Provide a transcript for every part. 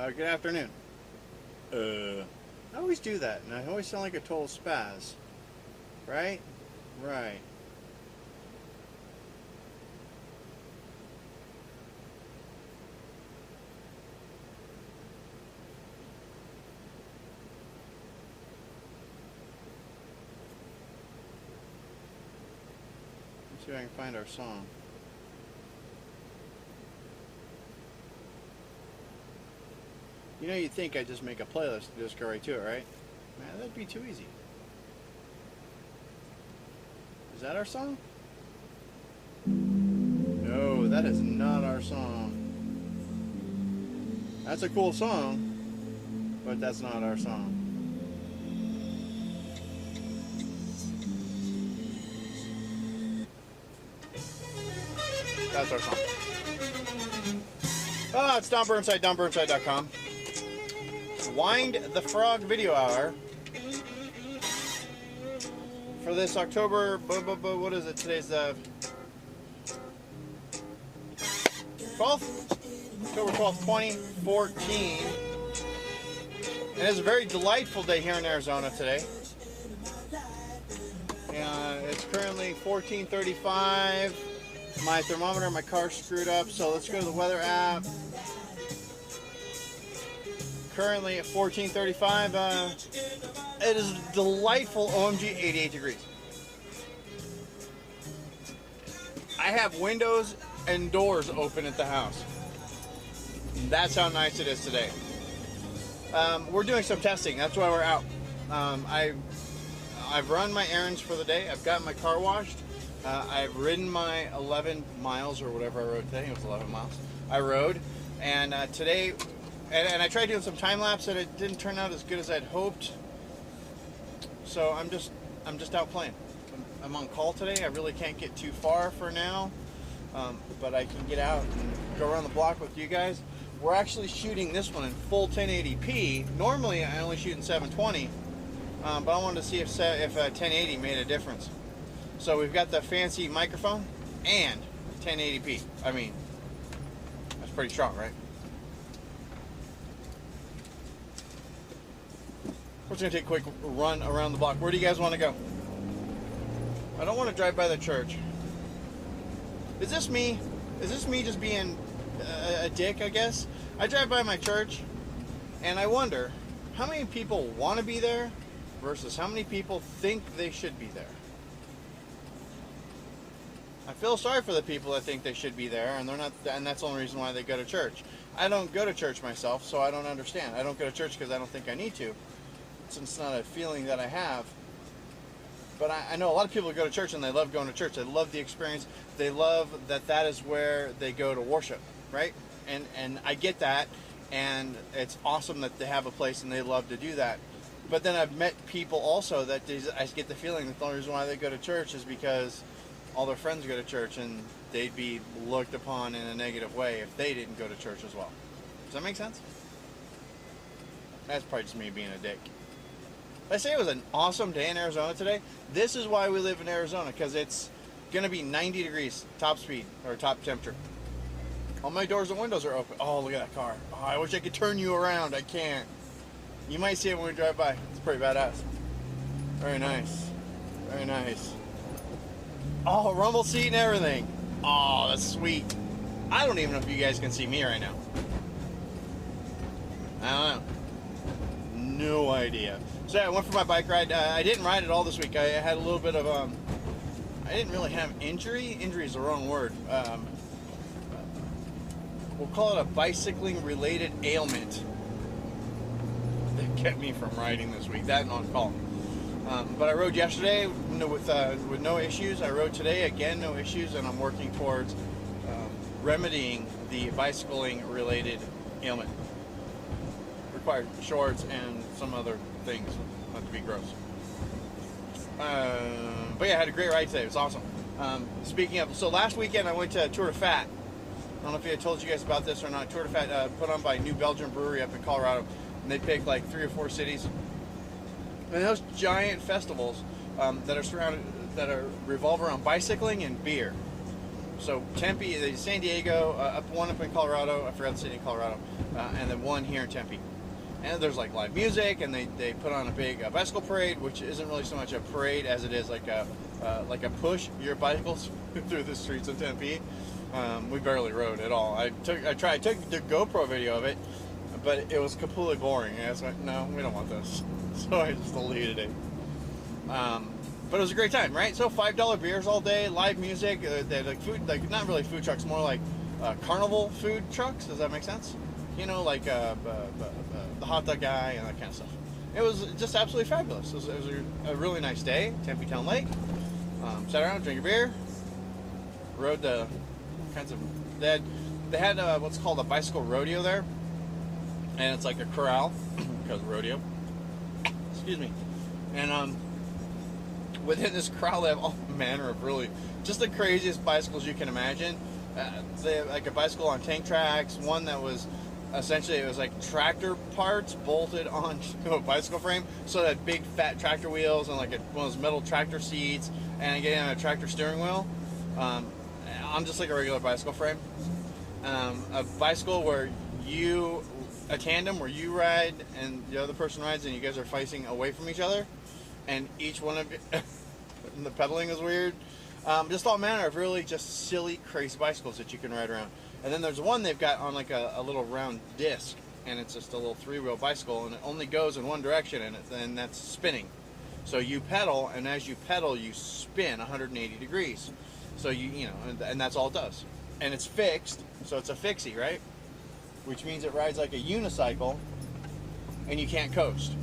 Good afternoon. I always do that, and I always sound like a total spaz. Right? Right. Let's see if I can find our song. You know, you'd think I'd just make a playlist and just go right to it, right? Man, that'd be too easy. Is that our song? No, that is not our song. That's a cool song, but that's not our song. That's our song. Oh, it's Don Burnside, DonBurnside.com. Wind the Frog Video Hour for this October, what is it? Today's the 12th? October 12th, 2014. And it's a very delightful day here in Arizona today. It's currently 14:35. My thermometer in my car screwed up, so let's go to the weather app. Currently at 14:35, it is delightful, OMG, 88 degrees. I have windows and doors open at the house. That's how nice it is today. We're doing some testing, that's why we're out. I've run my errands for the day, I've gotten my car washed, I've ridden my 11 miles or whatever I rode today. It was 11 miles. I rode, and today, and I tried doing some time lapse, and it didn't turn out as good as I'd hoped. So I'm just out playing. I'm on call today. I really can't get too far for now, but I can get out and go around the block with you guys. We're actually shooting this one in full 1080p. Normally I only shoot in 720, but I wanted to see if 1080 made a difference. So we've got the fancy microphone and 1080p. I mean, that's pretty strong, right? We're just going to take a quick run around the block. Where do you guys want to go? I don't want to drive by the church. Is this me? Is this me just being a dick, I guess? I drive by my church, and I wonder how many people want to be there versus how many people think they should be there. I feel sorry for the people that think they should be there, and they're not, and that's the only reason why they go to church. I don't go to church myself, so I don't understand. I don't go to church because I don't think I need to. It's not a feeling that I have. But I know a lot of people go to church and they love going to church. They love the experience. They love that is where they go to worship, right? And I get that, and it's awesome that they have a place and they love to do that. But then I've met people also that I get the feeling that the only reason why they go to church is because all their friends go to church, and they'd be looked upon in a negative way if they didn't go to church as well. Does that make sense? That's probably just me being a dick. I say it was an awesome day in Arizona today. This is why we live in Arizona, because it's going to be 90 degrees top speed, or top temperature. All my doors and windows are open. Oh, look at that car. Oh, I wish I could turn you around. I can't. You might see it when we drive by. It's pretty badass. Very nice. Very nice. Oh, rumble seat and everything. Oh, that's sweet. I don't even know if you guys can see me right now. I don't know. No idea. So I went for my bike ride. I didn't ride it all this week. I had a little bit of, I didn't really have injury. Injury is the wrong word. We'll call it a bicycling related ailment that kept me from riding this week. That and on call. But I rode yesterday with no issues. I rode today, again, no issues, and I'm working towards remedying the bicycling related ailment. Required shorts and some other things, not to be gross. But yeah, I had a great ride today. It was awesome. Speaking of, so last weekend I went to Tour de Fat. I don't know if I told you guys about this or not. Tour de Fat put on by New Belgium Brewery up in Colorado, and they picked like 3 or 4 cities. And those giant festivals that revolve around bicycling and beer. So Tempe, San Diego, one up in Colorado. I forgot the city in Colorado, and then one here in Tempe. And there's like live music, and they put on a big bicycle parade, which isn't really so much a parade as it is like a push your bicycles through the streets of Tempe. We barely rode at all. I took the GoPro video of it, but it was completely boring. And I was like, no, we don't want this, so I just deleted it. But it was a great time, right? So $5 beers all day, live music. They had like food, like not really food trucks, more like carnival food trucks. Does that make sense? You know, like the hot dog guy and that kind of stuff. It was just absolutely fabulous. It was a really nice day. Tempe Town Lake. Sat around, drank a beer, rode the kinds of. They had what's called a bicycle rodeo there, and it's like a corral because rodeo. Excuse me. And within this corral, they have all manner of really just the craziest bicycles you can imagine. They have like a bicycle on tank tracks, one that was essentially it was like tractor parts bolted on a bicycle frame, so that big fat tractor wheels and like one of those metal tractor seats, and again a tractor steering wheel. I'm just like a regular bicycle frame. A bicycle where a tandem where you ride and the other person rides, and you guys are facing away from each other, and each one of you, and the pedaling is weird. Just all manner of really just silly, crazy bicycles that you can ride around. And then there's one they've got on like a little round disc, and it's just a little 3-wheel bicycle, and it only goes in one direction, and that's spinning. So you pedal, and as you pedal, you spin 180 degrees. So you know, and that's all it does. And it's fixed, so it's a fixie, right? Which means it rides like a unicycle, and you can't coast.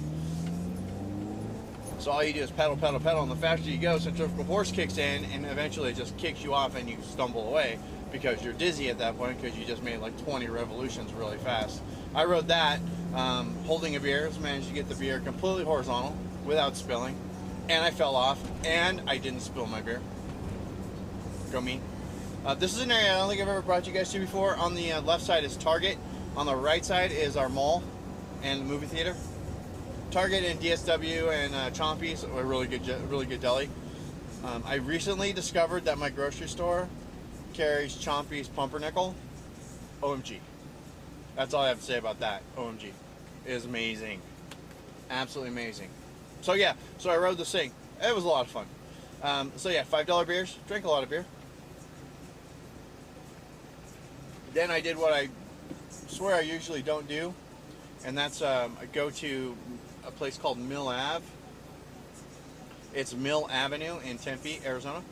So all you do is pedal, pedal, pedal, and the faster you go, centrifugal force kicks in, and eventually it just kicks you off, and you stumble away because you're dizzy at that point because you just made like 20 revolutions really fast. I rode that, holding a beer, managed to get the beer completely horizontal without spilling, and I fell off, and I didn't spill my beer. Go me. This is an area I don't think I've ever brought you guys to before. On the left side is Target. On the right side is our mall and the movie theater. Target and DSW and Chompy's, a really good deli. I recently discovered that my grocery store carries Chompy's pumpernickel. OMG. That's all I have to say about that. OMG. It is amazing. Absolutely amazing. So yeah, so I rode this thing. It was a lot of fun. So yeah, $5 beers. Drank a lot of beer. Then I did what I swear I usually don't do, and that's I go to a place called Mill Ave. It's Mill Avenue in Tempe, Arizona.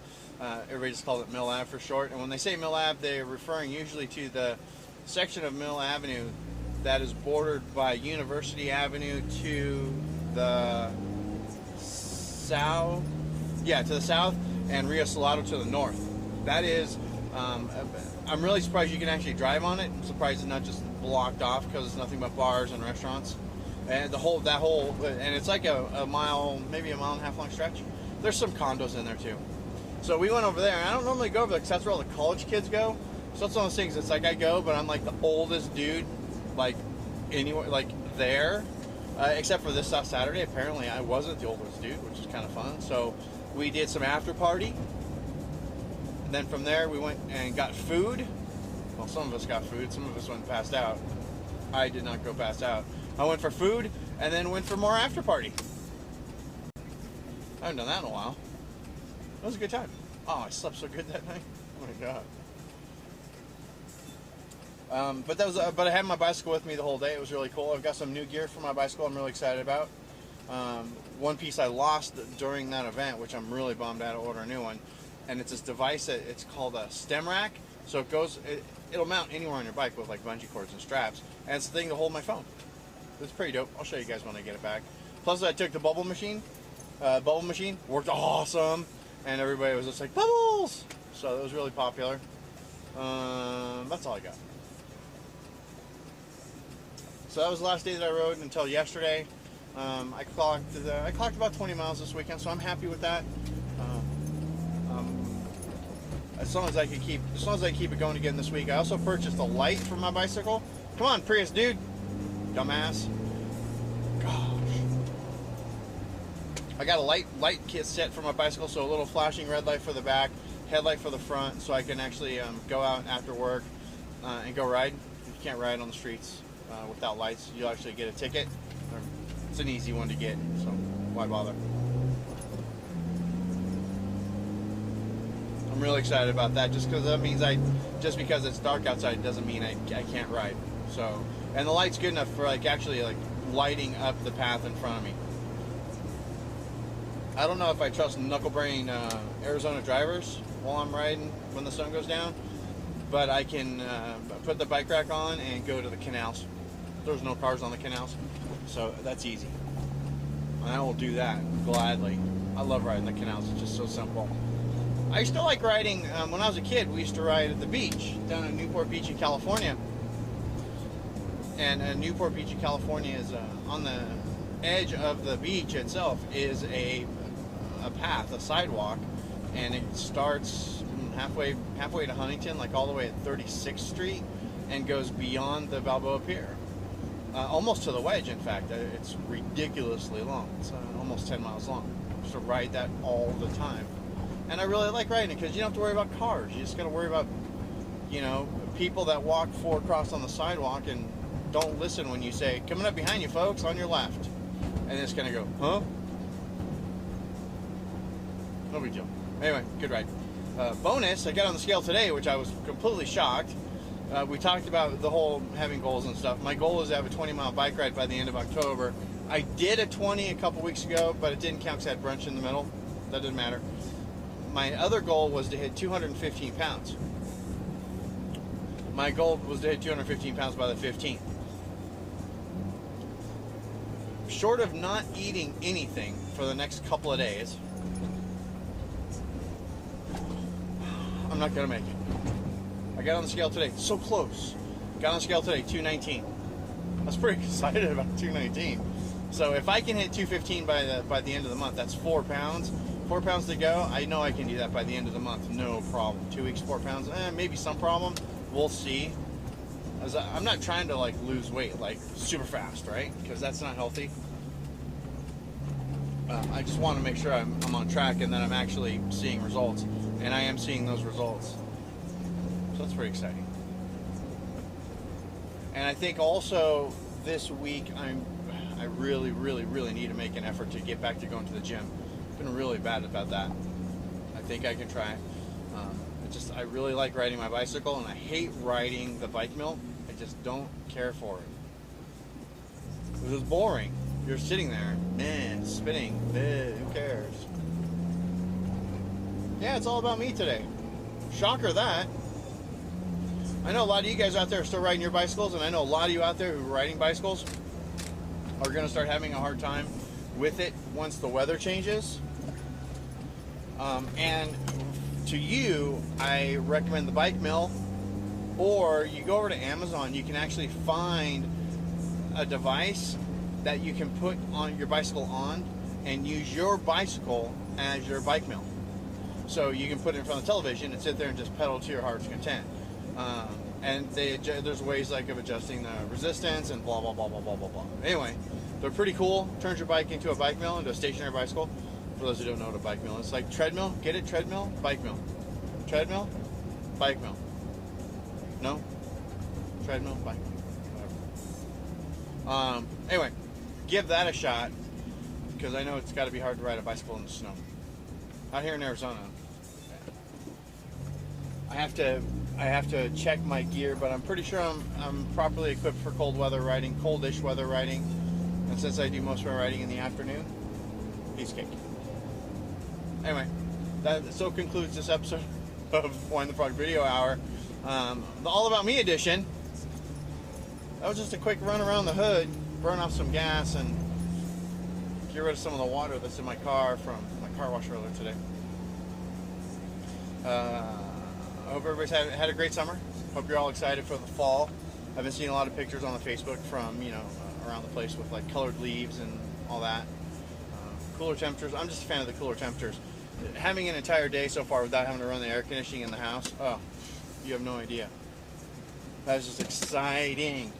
Everybody just calls it Mill Ave for short. And when they say Mill Ave, they're referring usually to the section of Mill Avenue that is bordered by University Avenue to the south. Yeah, to the south, and Rio Salado to the north. That is, I'm really surprised you can actually drive on it. I'm surprised it's not just blocked off because it's nothing but bars and restaurants. And and it's like a mile, maybe a mile and a half long stretch. There's some condos in there too. So we went over there, and I don't normally go over there because that's where all the college kids go. So it's one of those things. It's like I go, but I'm like the oldest dude, like anywhere, like there, except for this Saturday. Apparently, I wasn't the oldest dude, which is kind of fun. So we did some after party, and then from there we went and got food. Well, some of us got food. Some of us went and passed out. I did not go pass out. I went for food and then went for more after party. I haven't done that in a while. It was a good time. Oh, I slept so good that night. Oh my god. But I had my bicycle with me the whole day. It was really cool. I've got some new gear for my bicycle I'm really excited about. One piece I lost during that event, which I'm really bummed out to order a new one. And it's this device that it's called a stem rack. So it'll mount anywhere on your bike with like bungee cords and straps. And it's the thing to hold my phone. It's pretty dope. I'll show you guys when I get it back. Plus, I took the bubble machine. Bubble machine worked awesome, and everybody was just like, bubbles! So it was really popular. That's all I got. So that was the last day that I rode until yesterday. I clocked about 20 miles this weekend, so I'm happy with that. As long as I keep it going again this week. I also purchased a light for my bicycle. Come on, Prius dude. Dumbass. Gosh. I got a light kit set for my bicycle, so a little flashing red light for the back, headlight for the front, so I can actually go out after work and go ride. You can't ride on the streets without lights. You'll actually get a ticket. It's an easy one to get, so why bother? I'm really excited about that, just because that means just because it's dark outside doesn't mean I can't ride. So, and the light's good enough for like actually like lighting up the path in front of me. I don't know if I trust knuckle-brain Arizona drivers while I'm riding when the sun goes down, but I can put the bike rack on and go to the canals. There's no cars on the canals, so that's easy. And I will do that gladly. I love riding the canals. It's just so simple. I used to like riding, when I was a kid, we used to ride at the beach down in Newport Beach in California. And Newport Beach in California is on the edge of the beach itself is a path, a sidewalk, and it starts halfway to Huntington, like all the way at 36th Street, and goes beyond the Balboa Pier, almost to the Wedge. In fact, it's ridiculously long. It's almost 10 miles long. I used to ride that all the time, and I really like riding it because you don't have to worry about cars. You just got to worry about, you know, people that walk across on the sidewalk and don't listen when you say, "Coming up behind you, folks, on your left," and it's gonna go, huh? No big deal. Anyway, good ride. Bonus, I got on the scale today, which I was completely shocked. We talked about the whole having goals and stuff. My goal is to have a 20-mile bike ride by the end of October. I did a 20 a couple weeks ago, but it didn't count because I had brunch in the middle. That didn't matter. My other goal was to hit 215 pounds. My goal was to hit 215 pounds by the 15th. Short of not eating anything for the next couple of days, I'm not gonna make it. I got on the scale today, so close. Got on the scale today, 219. I was pretty excited about 219. So if I can hit 215 by the end of the month, that's 4 pounds. 4 pounds to go. I know I can do that by the end of the month, no problem. 2 weeks, 4 pounds, maybe some problem. We'll see. As I'm not trying to like lose weight like super fast, right? Because that's not healthy. I just want to make sure I'm on track and that I'm actually seeing results, and I am seeing those results. So that's pretty exciting. And I think also this week I really, really, really need to make an effort to get back to going to the gym. I've been really bad about that. I think I can try. I really like riding my bicycle, and I hate riding the bike mill. I just don't care for it. It was boring. You're sitting there, spinning, who cares? Yeah, it's all about me today. Shocker that. I know a lot of you guys out there are still riding your bicycles, and I know a lot of you out there who are riding bicycles are going to start having a hard time with it once the weather changes. And to you, I recommend the bike mill, or you go over to Amazon. You can actually find a device that you can put on your bicycle on and use your bicycle as your bike mill. So you can put it in front of the television and sit there and just pedal to your heart's content. And there's ways like of adjusting the resistance and blah, blah, blah, blah, blah, blah, blah. Anyway, they're pretty cool. Turns your bike into a bike mill, into a stationary bicycle. For those who don't know what a bike mill is, it's like treadmill. Get it? Treadmill, bike mill. Treadmill, bike mill. No? Treadmill, bike mill. Whatever. Anyway, give that a shot, because I know it's got to be hard to ride a bicycle in the snow. Out here in Arizona, I have to check my gear, but I'm pretty sure I'm properly equipped for cold weather riding, coldish weather riding. And since I do most of my riding in the afternoon, piece of cake. Anyway, that so concludes this episode of Wind the Frog Video Hour, the All About Me edition. That was just a quick run around the hood, burn off some gas, and get rid of some of the water that's in my car from my car wash earlier today. I hope everybody's had a great summer. Hope you're all excited for the fall. I've been seeing a lot of pictures on the Facebook from, around the place with like colored leaves and all that. Cooler temperatures. I'm just a fan of the cooler temperatures. Having an entire day so far without having to run the air conditioning in the house, oh, you have no idea. That is just exciting.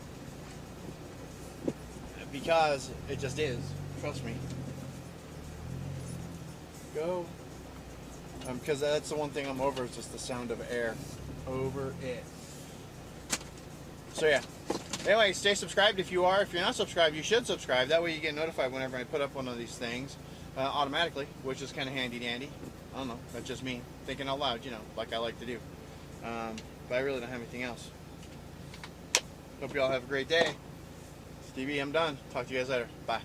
Because it just is. Trust me. Go. because that's the one thing I'm over, is just the sound of air over it. So yeah. Anyway, stay subscribed if you are. If you're not subscribed, you should subscribe. That way you get notified whenever I put up one of these things automatically, which is kind of handy dandy. I don't know. That's just me thinking out loud, you know, like I like to do. But I really don't have anything else. Hope you all have a great day. Stevie, I'm done. Talk to you guys later. Bye.